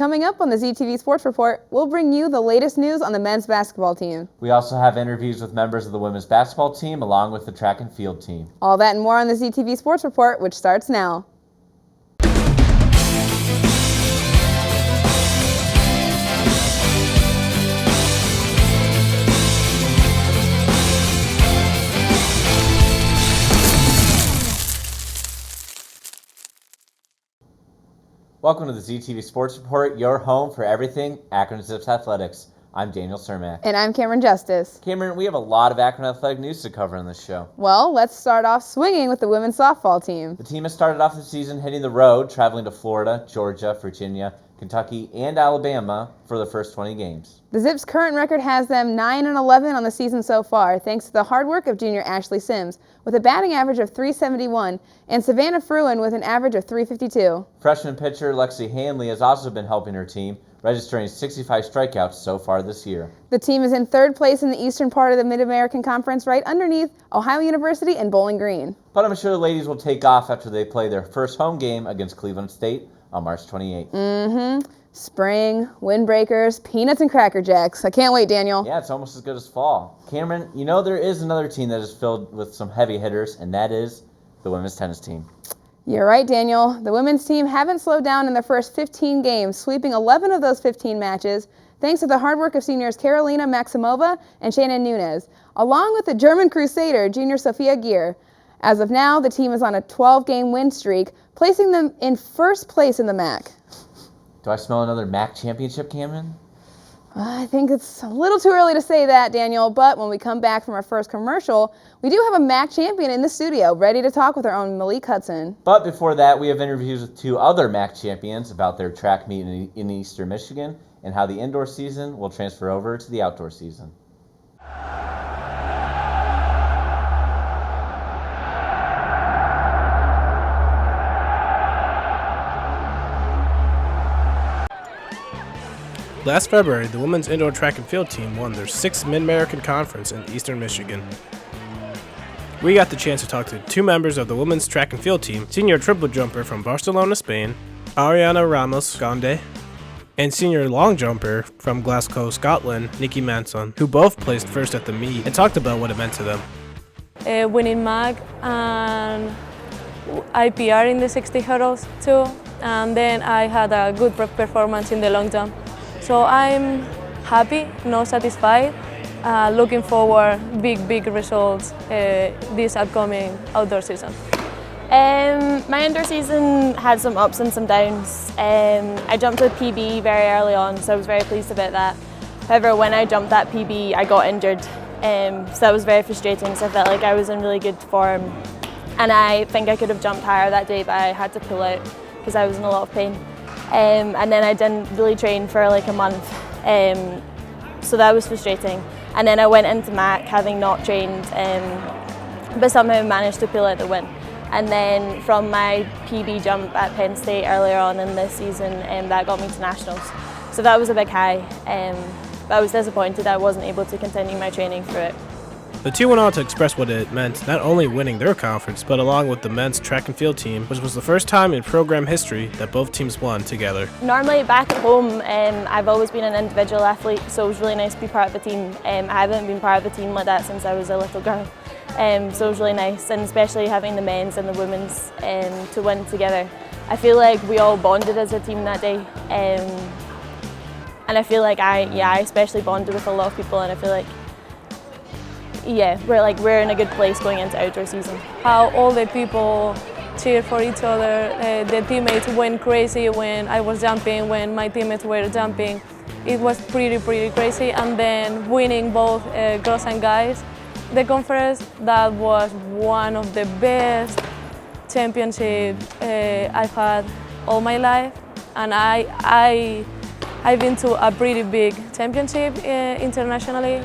Coming up on the ZTV Sports Report, we'll bring you the latest news on the men's basketball team. We also have interviews with members of the women's basketball team along with the track and field team. All that and more on the ZTV Sports Report, which starts now. Welcome to the ZTV Sports Report, your home for everything Akron Zips Athletics. I'm Daniel Cermak. And I'm Cameron Justice. Cameron, we have a lot of Akron athletic news to cover on this show. Well, let's start off swinging with the women's softball team. The team has started off the season hitting the road, traveling to Florida, Georgia, Virginia, Kentucky, and Alabama for the first 20 games. The Zips' current record has them 9-11 on the season so far, thanks to the hard work of junior Ashley Sims, with a batting average of .371, and Savannah Fruin with an average of .352. Freshman pitcher Lexi Hanley has also been helping her team, registering 65 strikeouts so far this year. The team is in third place in the eastern part of the Mid-American Conference, right underneath Ohio University and Bowling Green. But I'm sure the ladies will take off after they play their first home game against Cleveland State on March 28th. Spring, windbreakers, peanuts, and Cracker Jacks. I can't wait, Daniel. Yeah, it's almost as good as fall. Cameron, you know there is another team that is filled with some heavy hitters, and that is the women's tennis team. You're right, Daniel. The women's team haven't slowed down in their first 15 games, sweeping 11 of those 15 matches, thanks to the hard work of seniors Carolina Maximova and Shannon Nunez, along with the German Crusader, junior Sophia Gear. As of now, the team is on a 12-game win streak, placing them in first place in the MAC. Do I smell another MAC championship, Cameron? I think it's a little too early to say that, Daniel, but when we come back from our first commercial, we do have a MAC champion in the studio, ready to talk with our own Malik Hudson. But before that, we have interviews with two other MAC champions about their track meet in Eastern Michigan and how the indoor season will transfer over to the outdoor season. Last February, the women's indoor track and field team won their 6th Mid-American Conference in Eastern Michigan. We got the chance to talk to two members of the women's track and field team, senior triple jumper from Barcelona, Spain, Ariana Ramos Gonde, and senior long jumper from Glasgow, Scotland, Nikki Manson, who both placed first at the meet and talked about what it meant to them. Winning MAC and IPR in the 60 hurdles too, and then I had a good performance in the long jump. So I'm happy, not satisfied, looking forward big results this upcoming outdoor season. My indoor season had some ups and some downs. I jumped a PB very early on, so I was very pleased about that. However, when I jumped that PB, I got injured, so that was very frustrating, so I felt like I was in really good form. And I think I could have jumped higher that day, but I had to pull out because I was in a lot of pain. And then I didn't really train for like a month, so that was frustrating. And then I went into MAC having not trained, but somehow managed to pull out the win. And then from my PB jump at Penn State earlier on in this season, that got me to nationals. So that was a big high, but I was disappointed I wasn't able to continue my training through it. The two went on to express what it meant, not only winning their conference, but along with the men's track and field team, which was the first time in program history that both teams won together. Normally back at home, I've always been an individual athlete, so it was really nice to be part of a team. I haven't been part of a team like that since I was a little girl, so it was really nice, and especially having the men's and the women's to win together. I feel like we all bonded as a team that day, and I feel like I especially bonded with a lot of people, and I feel like we're in a good place going into outdoor season. How all the people cheer for each other, the teammates went crazy when I was jumping, when my teammates were jumping. It was pretty crazy, and then winning both girls and guys, the conference, that was one of the best championships I've had all my life, and I've been to a pretty big championship internationally.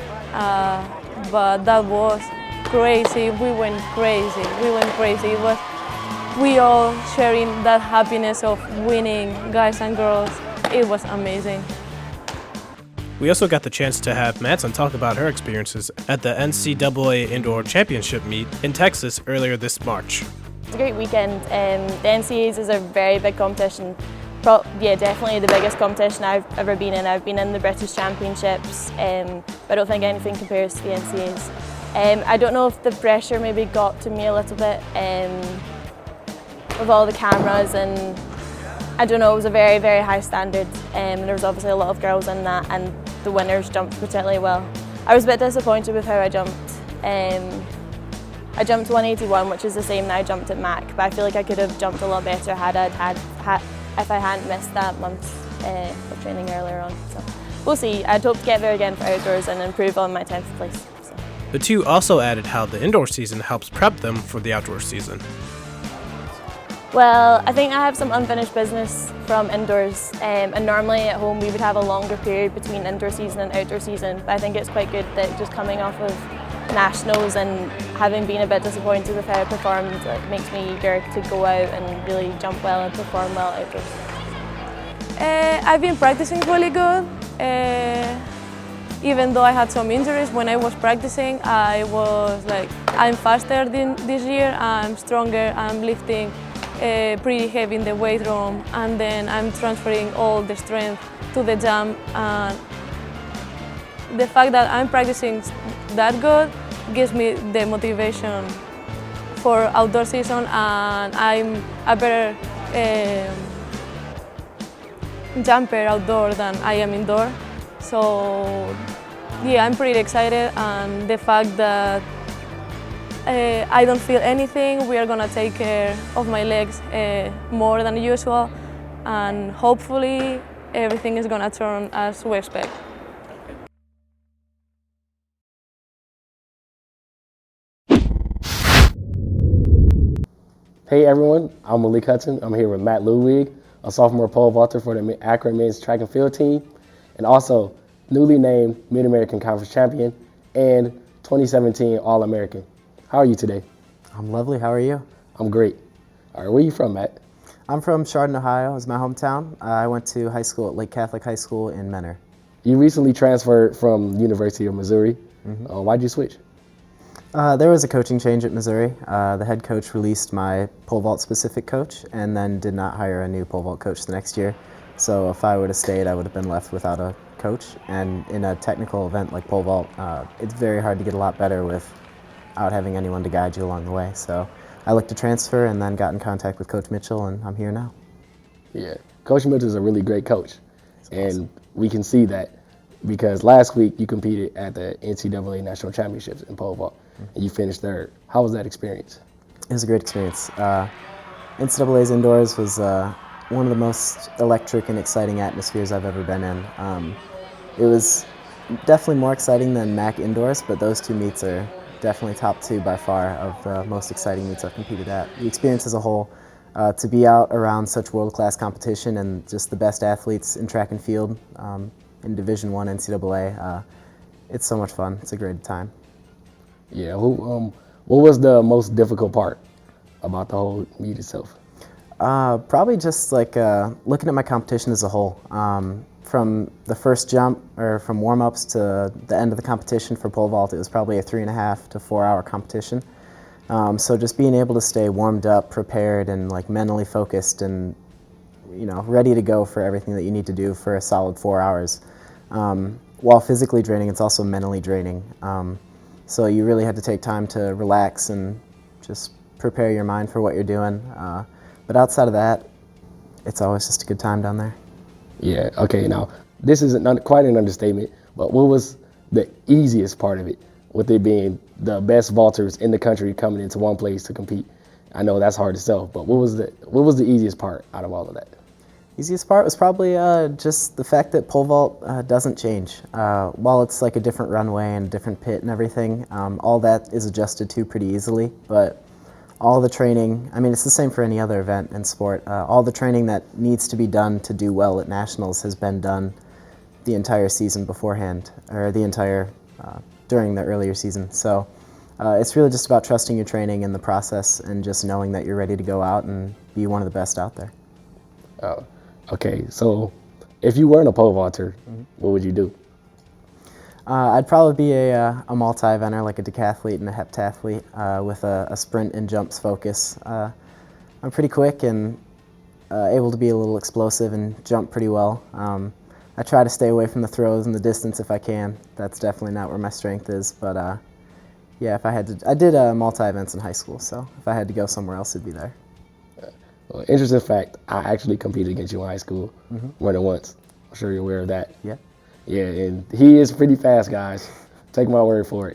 But that was crazy. We went crazy. It was we all sharing that happiness of winning, guys and girls. It was amazing. We also got the chance to have Manson talk about her experiences at the NCAA Indoor Championship meet in Texas earlier this March. It's a great weekend. The NCAAs is a very big competition, definitely the biggest competition I've ever been in. I've been in the British Championships, but I don't think anything compares to the NCAs. I don't know if the pressure maybe got to me a little bit with all the cameras, and I don't know, it was a very, very high standard, and there was obviously a lot of girls in that, and the winners jumped particularly well. I was a bit disappointed with how I jumped. I jumped 181, which is the same that I jumped at MAC, but I feel like I could have jumped a lot better if I hadn't missed that month of training earlier on. So we'll see. I'd hope to get there again for outdoors and improve on my 10th place. So. The two also added how the indoor season helps prep them for the outdoor season. Well, I think I have some unfinished business from indoors, and normally at home we would have a longer period between indoor season and outdoor season, but I think it's quite good that just coming off of nationals and having been a bit disappointed with how I performed, it makes me eager to go out and really jump well and perform well outdoors. I've been practicing really good. Even though I had some injuries when I was practicing, I was like, I'm faster this year, I'm stronger, I'm lifting pretty heavy in the weight room, and then I'm transferring all the strength to the jump. And the fact that I'm practicing that good gives me the motivation for outdoor season, and I'm a better jumper outdoor than I am indoor. So yeah, I'm pretty excited, and the fact that I don't feel anything, we are gonna take care of my legs more than usual, and hopefully everything is gonna turn as we expect. Hey everyone, I'm Malik Hudson. I'm here with Matt Ludwig, a sophomore pole vaulter for the Akron men's track and field team, and also newly named Mid-American Conference champion and 2017 All-American. How are you today? I'm lovely. How are you? I'm great. All right, where are you from, Matt? I'm from Chardon, Ohio. It's my hometown. I went to high school at Lake Catholic High School in Mentor. You recently transferred from the University of Missouri. Why'd you switch? There was a coaching change at Missouri. The head coach released my pole vault specific coach and then did not hire a new pole vault coach the next year. So if I would have stayed, I would have been left without a coach. And in a technical event like pole vault, it's very hard to get a lot better without having anyone to guide you along the way. So I looked to transfer and then got in contact with Coach Mitchell, and I'm here now. Yeah, Coach Mitchell is a really great coach. And we can see that because last week you competed at the NCAA National Championships in pole vault, and you finished third. How was that experience? It was a great experience. NCAA's indoors was one of the most electric and exciting atmospheres I've ever been in. It was definitely more exciting than MAC indoors, but those two meets are definitely top two by far of the most exciting meets I've competed at. The experience as a whole, to be out around such world-class competition and just the best athletes in track and field in Division I NCAA, it's so much fun. It's a great time. Yeah, what was the most difficult part about the whole meet itself? Probably just like looking at my competition as a whole. From the first jump, or from warm-ups to the end of the competition for pole vault, it was probably a 3.5 to 4 hour competition. So just being able to stay warmed up, prepared, and like mentally focused, and ready to go for everything that you need to do for a solid 4 hours. While physically draining, it's also mentally draining. So you really had to take time to relax and just prepare your mind for what you're doing. But outside of that, it's always just a good time down there. Yeah, okay, now this isn't quite an understatement, but what was the easiest part of it, with it being the best vaulters in the country coming into one place to compete? I know that's hard to sell, but what was the easiest part out of all of that? Easiest part was probably just the fact that pole vault doesn't change. While it's like a different runway and a different pit and everything, all that is adjusted to pretty easily, but all the training, I mean, it's the same for any other event in sport. All the training that needs to be done to do well at nationals has been done the entire season beforehand, or during the earlier season. So it's really just about trusting your training and the process, and just knowing that you're ready to go out and be one of the best out there. Okay, so if you weren't a pole vaulter, what would you do? I'd probably be a multi-eventer, like a decathlete and a heptathlete, with a sprint and jumps focus. I'm pretty quick, and able to be a little explosive and jump pretty well. I try to stay away from the throws and the distance if I can. That's definitely not where my strength is, but yeah, if I had to, I did multi-events in high school, so if I had to go somewhere else, it'd be there. Well, interesting fact, I actually competed against you in high school more than once. I'm sure you're aware of that. Yeah. Yeah, and he is pretty fast, guys. Take my word for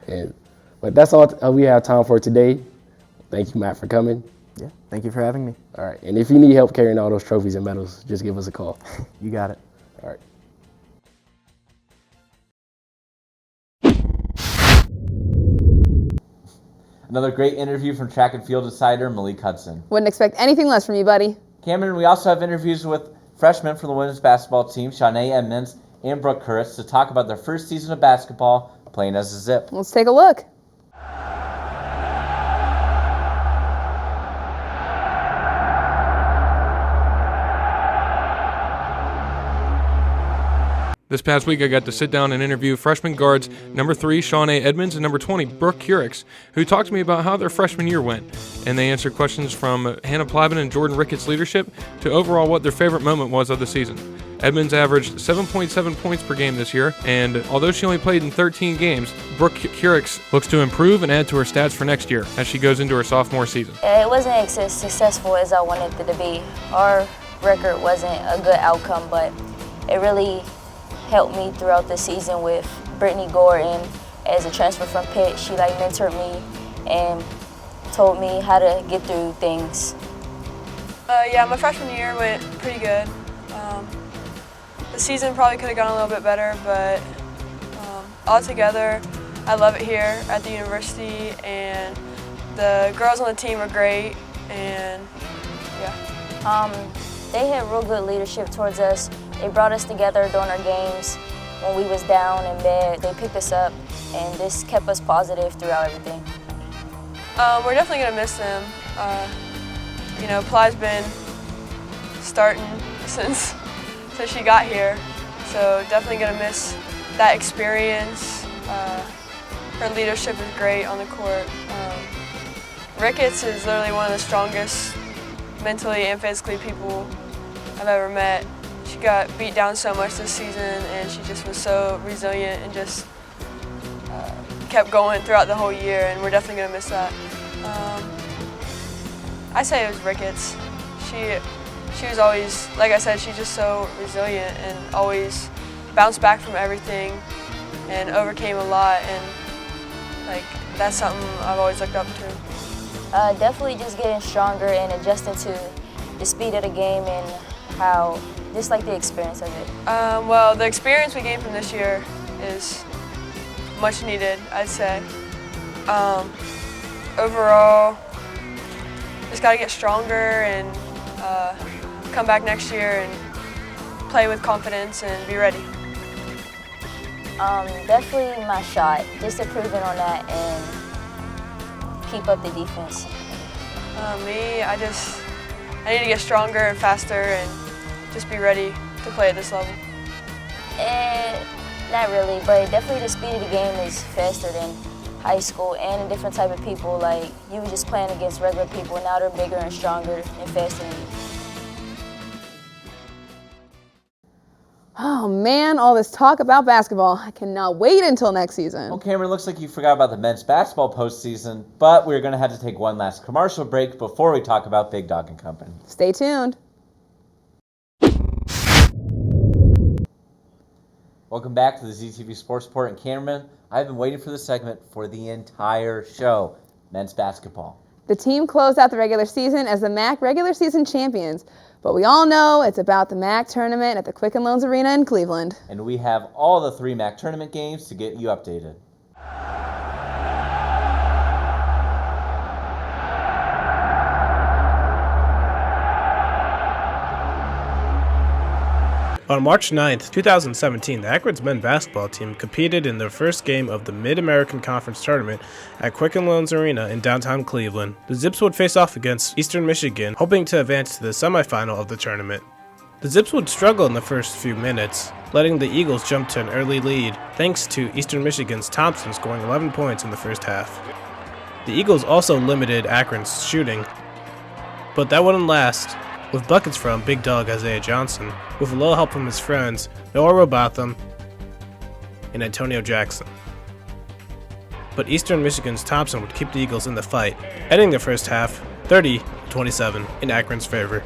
it. But that's all we have time for today. Thank you, Matt, for coming. Yeah, thank you for having me. All right, and if you need help carrying all those trophies and medals, just give us a call. You got it. All right. Another great interview from track and field insider Malik Hudson. Wouldn't expect anything less from you, buddy. Cameron, we also have interviews with freshmen from the women's basketball team, Shawnee Edmonds and Brooke Kurtz, to talk about their first season of basketball playing as a Zip. Let's take a look. This past week, I got to sit down and interview freshman guards number 3, Shawnee Edmonds, and number 20, Brooke Kurtz, who talked to me about how their freshman year went. And they answered questions from Hannah Plavin and Jordan Ricketts' leadership to overall what their favorite moment was of the season. Edmonds averaged 7.7 points per game this year, and although she only played in 13 games, Brooke Kurtz looks to improve and add to her stats for next year as she goes into her sophomore season. It wasn't as successful as I wanted it to be. Our record wasn't a good outcome, but it really helped me throughout the season with Brittany Gordon as a transfer from Pitt. She mentored me and told me how to get through things. Yeah, my freshman year went pretty good. The season probably could have gone a little bit better, but altogether, I love it here at the university, and the girls on the team are great, and yeah. They had real good leadership towards us. They brought us together during our games when we was down in bed. They picked us up, and this kept us positive throughout everything. We're definitely gonna miss them. You know, Ply's been starting since she got here, so definitely gonna miss that experience. Her leadership is great on the court. Ricketts is literally one of the strongest mentally and physically people I've ever met. She got beat down so much this season, and she just was so resilient and just kept going throughout the whole year, and we're definitely gonna miss that. I say it was Ricketts. She was always, like I said, she's just so resilient and always bounced back from everything and overcame a lot, and that's something I've always looked up to. Definitely just getting stronger and adjusting to the speed of the game and how, just the experience of it. Well, the experience we gained from this year is much needed, I'd say. Overall, just got to get stronger and come back next year and play with confidence and be ready. Definitely my shot, just improving on that and keep up the defense. Me, I need to get stronger and faster and just be ready to play at this level. Not really, but definitely the speed of the game is faster than high school and a different type of people. You were just playing against regular people, and now they're bigger and stronger and faster than you. Oh man, all this talk about basketball. I cannot wait until next season. Well, Cameron, looks like you forgot about the men's basketball postseason, but we're going to have to take one last commercial break before we talk about Big Dog and Company. Stay tuned. Welcome back to the ZTV Sports Report. And Cameron, I've been waiting for this segment for the entire show, men's basketball. The team closed out the regular season as the MAC regular season champions, but we all know it's about the MAC tournament at the Quicken Loans Arena in Cleveland. And we have all the 3 MAC tournament games to get you updated. On March 9th, 2017, the Akron's men's basketball team competed in their first game of the Mid-American Conference Tournament at Quicken Loans Arena in downtown Cleveland. The Zips would face off against Eastern Michigan, hoping to advance to the semifinal of the tournament. The Zips would struggle in the first few minutes, letting the Eagles jump to an early lead, thanks to Eastern Michigan's Thompson scoring 11 points in the first half. The Eagles also limited Akron's shooting, but that wouldn't last, with buckets from big dog Isaiah Johnson, with a little help from his friends Noah Robotham and Antonio Jackson. But Eastern Michigan's Thompson would keep the Eagles in the fight, ending the first half 30-27 in Akron's favor.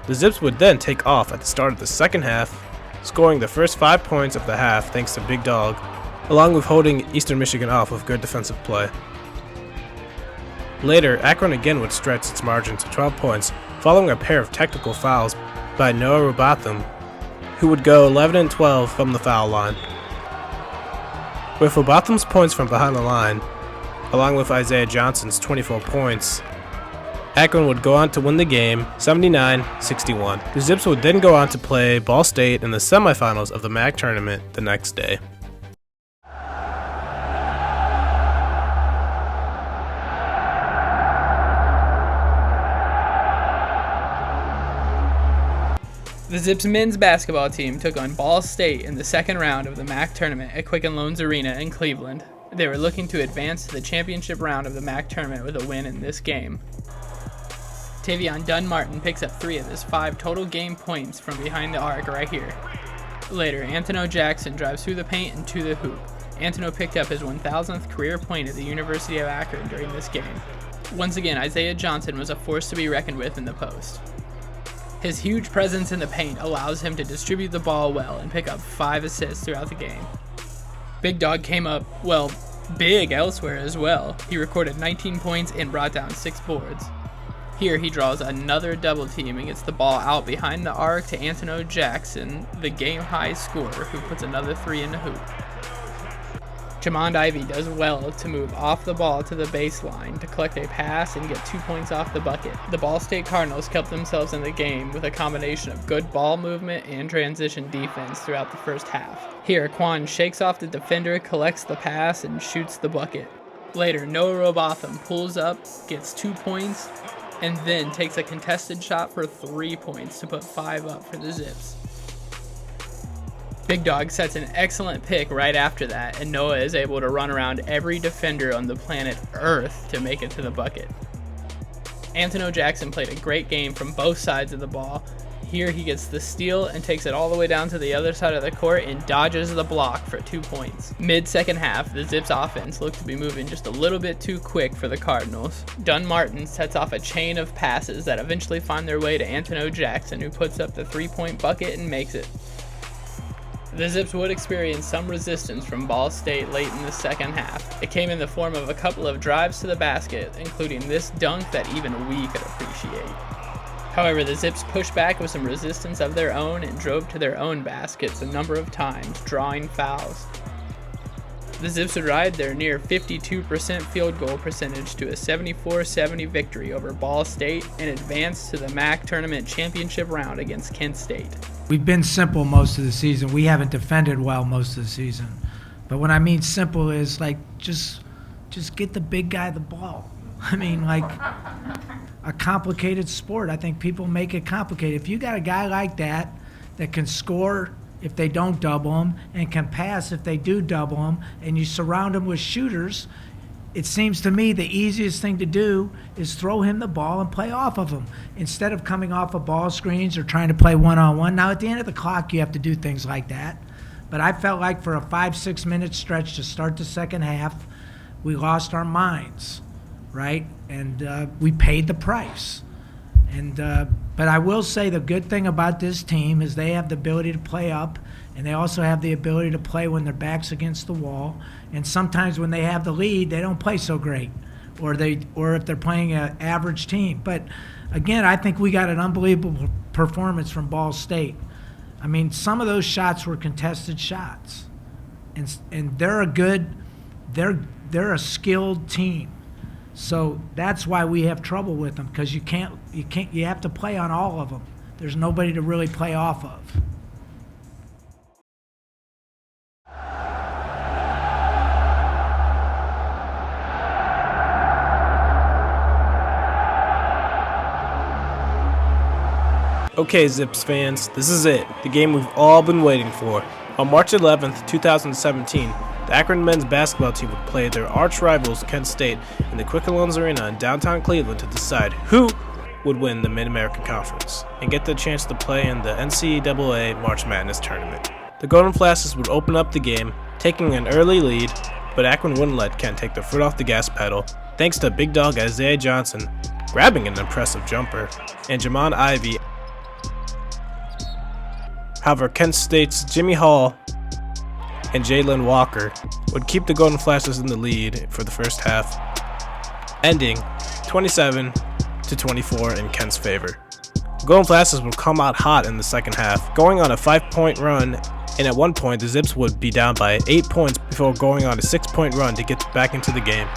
The Zips would then take off at the start of the second half, scoring the first 5 points of the half thanks to Big Dog, along with holding Eastern Michigan off with good defensive play. Later, Akron again would stretch its margin to 12 points following a pair of technical fouls by Noah Robotham, who would go 11-12 from the foul line. With Robotham's points from behind the line, along with Isaiah Johnson's 24 points, Akron would go on to win the game 79-61. The Zips would then go on to play Ball State in the semifinals of the MAC tournament the next day. The Zips men's basketball team took on Ball State in the second round of the MAC tournament at Quicken Loans Arena in Cleveland. They were looking to advance to the championship round of the MAC tournament with a win in this game. Tavion Dunn-Martin picks up 3 of his 5 total game points from behind the arc right here. Later, Antonio Jackson drives through the paint and to the hoop. Antonio picked up his 1,000th career point at the University of Akron during this game. Once again, Isaiah Johnson was a force to be reckoned with in the post. His huge presence in the paint allows him to distribute the ball well and pick up 5 assists throughout the game. Big Dog came up, well, big elsewhere as well. He recorded 19 points and brought down 6 boards. Here he draws another double team and gets the ball out behind the arc to Antonio Jackson, the game-high scorer, who puts another 3 in the hoop. Jamond Ivey does well to move off the ball to the baseline to collect a pass and get 2 points off the bucket. The Ball State Cardinals kept themselves in the game with a combination of good ball movement and transition defense throughout the first half. Here, Quan shakes off the defender, collects the pass, and shoots the bucket. Later, Noah Robotham pulls up, gets 2 points, and then takes a contested shot for 3 points to put 5 up for the Zips. Big Dog sets an excellent pick right after that, and Noah is able to run around every defender on the planet Earth to make it to the bucket. Antonio Jackson played a great game from both sides of the ball. Here he gets the steal and takes it all the way down to the other side of the court and dodges the block for 2 points. Mid-second half, the Zips offense looked to be moving just a little bit too quick for the Cardinals. Dunn-Martin sets off a chain of passes that eventually find their way to Antonio Jackson, who puts up the 3-point bucket and makes it. The Zips would experience some resistance from Ball State late in the second half. It came in the form of a couple of drives to the basket, including this dunk that even we could appreciate. However, the Zips pushed back with some resistance of their own and drove to their own baskets a number of times, drawing fouls. The Zips would ride their near 52% field goal percentage to a 74-70 victory over Ball State and advance to the MAC tournament championship round against Kent State. We've been simple most of the season. We haven't defended well most of the season. But what I mean simple is like just get the big guy the ball. I mean, like a complicated sport. I think people make it complicated. If you got a guy like that can score if they don't double him and can pass if they do double him, and you surround him with shooters, it seems to me the easiest thing to do is throw him the ball and play off of him instead of coming off of ball screens or trying to play one-on-one. Now, at the end of the clock, you have to do things like that. But I felt like for a 5-6 minute stretch to start the second half, we lost our minds, right? And we paid the price. But I will say the good thing about this team is they have the ability to play up, and they also have the ability to play when their back's against the wall. And sometimes when they have the lead, they don't play so great, or if they're playing an average team. But again, I think we got an unbelievable performance from Ball State. I mean, some of those shots were contested shots, and they're a skilled team. So that's why we have trouble with them, because you have to play on all of them. There's nobody to really play off of. Okay, Zips fans, this is it, the game we've all been waiting for. On March 11th, 2017, the Akron men's basketball team would play their arch rivals Kent State in the Quicken Loans Arena in downtown Cleveland to decide who would win the Mid-American Conference and get the chance to play in the NCAA March Madness tournament. The Golden Flashes would open up the game, taking an early lead, but Akron wouldn't let Kent take their foot off the gas pedal, thanks to big dog Isaiah Johnson grabbing an impressive jumper, and Jamon Ivey. However, Kent State's Jimmy Hall and Jalen Walker would keep the Golden Flashes in the lead for the first half, ending 27-24 in Kent's favor. The Golden Flashes would come out hot in the second half, going on a 5-point run, and at one point the Zips would be down by 8 points before going on a 6-point run to get back into the game.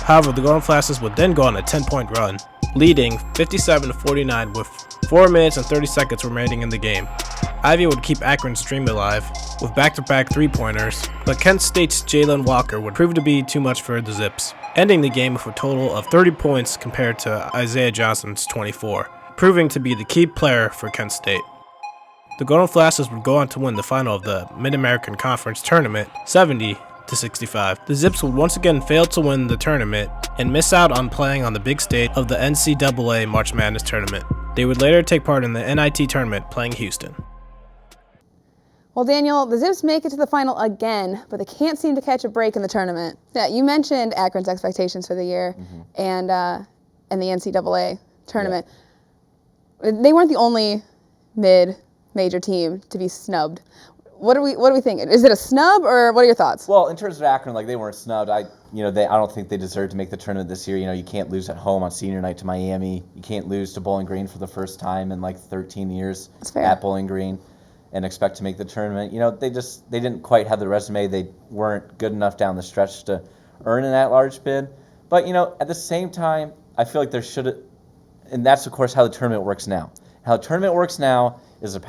However, the Golden Flashes would then go on a 10-point run, leading 57-49 with 4 minutes and 30 seconds remaining in the game. Ivy would keep Akron's stream alive with back-to-back 3-pointers, but Kent State's Jalen Walker would prove to be too much for the Zips, ending the game with a total of 30 points compared to Isaiah Johnson's 24, proving to be the key player for Kent State. The Golden Flashes would go on to win the final of the Mid-American Conference tournament, 70-65. The Zips would once again fail to win the tournament and miss out on playing on the big stage of the NCAA March Madness tournament. They would later take part in the NIT tournament playing Houston. Well, Daniel, the Zips make it to the final again, but they can't seem to catch a break in the tournament. Yeah, you mentioned Akron's expectations for the year and the NCAA tournament. Yeah. They weren't the only mid-major team to be snubbed. What do we think? Is it a snub, or what are your thoughts? Well, in terms of Akron, like, they weren't snubbed. I don't think they deserve to make the tournament this year. You can't lose at home on senior night to Miami. You can't lose to Bowling Green for the first time in like 13 years at Bowling Green and expect to make the tournament. They didn't quite have the resume. They weren't good enough down the stretch to earn an at-large bid. But at the same time, I feel like there should, and that's of course how the tournament works now. How the tournament works now is the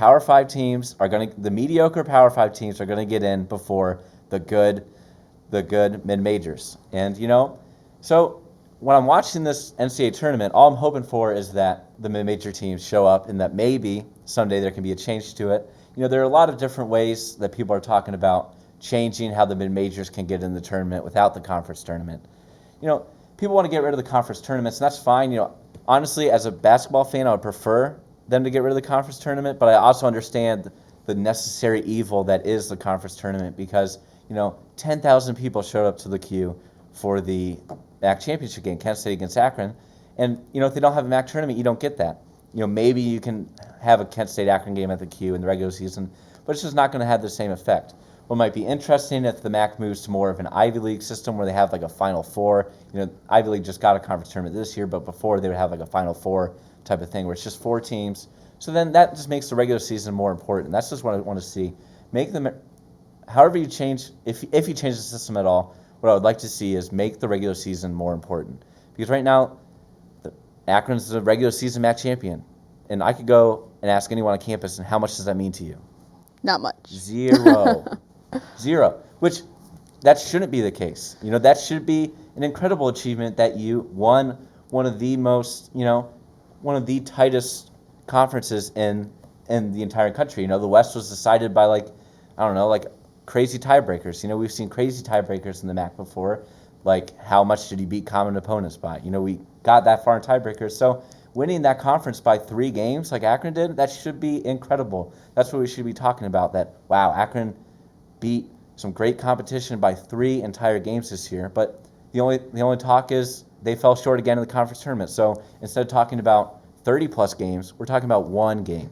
mediocre Power 5 teams are going to get in before the good mid-majors. And, so when I'm watching this NCAA tournament, all I'm hoping for is that the mid-major teams show up and that maybe someday there can be a change to it. There are a lot of different ways that people are talking about changing how the mid-majors can get in the tournament without the conference tournament. People want to get rid of the conference tournaments, and that's fine. Honestly, as a basketball fan, I would prefer them to get rid of the conference tournament, but I also understand the necessary evil that is the conference tournament because, 10,000 people showed up to the queue for the MAC championship game, Kent State against Akron, and, if they don't have a MAC tournament, you don't get that. Maybe you can have a Kent State-Akron game at the queue in the regular season, but it's just not going to have the same effect. What might be interesting if the MAC moves to more of an Ivy League system where they have like a Final Four. Ivy League just got a conference tournament this year, but before they would have like a Final Four type of thing where it's just 4 teams. So then that just makes the regular season more important. That's just what I want to see. Make them, however you change, if you change the system at all, what I would like to see is make the regular season more important. Because right now, Akron's the regular season MAC champion. And I could go and ask anyone on campus, and how much does that mean to you? Not much. 0. 0. Which, that shouldn't be the case. That should be an incredible achievement that you won one of the most, one of the tightest conferences in the entire country. The West was decided by crazy tiebreakers. We've seen crazy tiebreakers in the MAC before. Like, how much did you beat common opponents by? We got that far in tiebreakers. So winning that conference by 3 games like Akron did, that should be incredible. That's what we should be talking about, that, wow, Akron beat some great competition by 3 entire games this year. But the only talk is they fell short again in the conference tournament. So instead of talking about 30-plus games, we're talking about 1 game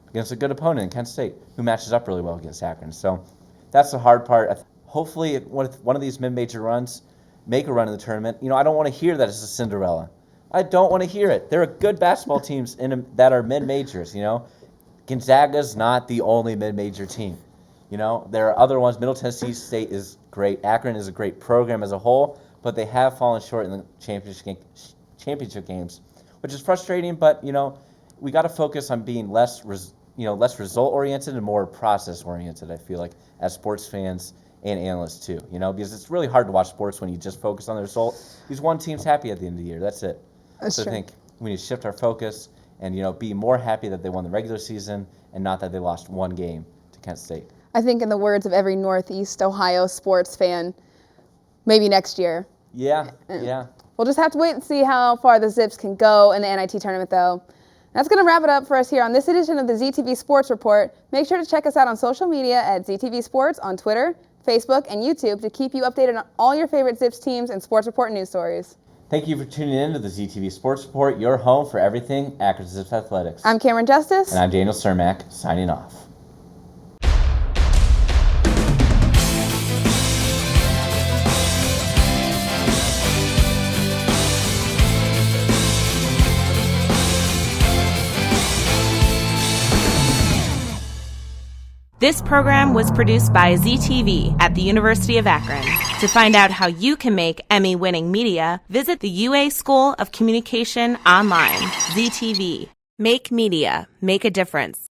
against a good opponent in Kent State who matches up really well against Akron. So that's the hard part. Hopefully, if one of these mid-major runs make a run in the tournament, I don't want to hear that it's a Cinderella. I don't want to hear it. There are good basketball teams that are mid-majors, Gonzaga's not the only mid-major team. There are other ones. Middle Tennessee State is great. Akron is a great program as a whole, but they have fallen short in the championship games, which is frustrating, but, we got to focus on being less result-oriented and more process-oriented, I feel like, as sports fans and analysts too, because it's really hard to watch sports when you just focus on the result. Because one team's happy at the end of the year. That's it. That's so true. I think we need to shift our focus and, be more happy that they won the regular season and not that they lost 1 game to Kent State. I think in the words of every Northeast Ohio sports fan, maybe next year. Yeah. Well, We'll just have to wait and see how far the Zips can go in the NIT tournament, though. That's going to wrap it up for us here on this edition of the ZTV Sports Report. Make sure to check us out on social media at ZTV Sports on Twitter, Facebook, and YouTube to keep you updated on all your favorite Zips teams and Sports Report news stories. Thank you for tuning in to the ZTV Sports Report, your home for everything Akron Zips athletics. I'm Cameron Justice. And I'm Daniel Cermak, signing off. This program was produced by ZTV at the University of Akron. To find out how you can make Emmy-winning media, visit the UA School of Communication online. ZTV. Make media. Make a difference.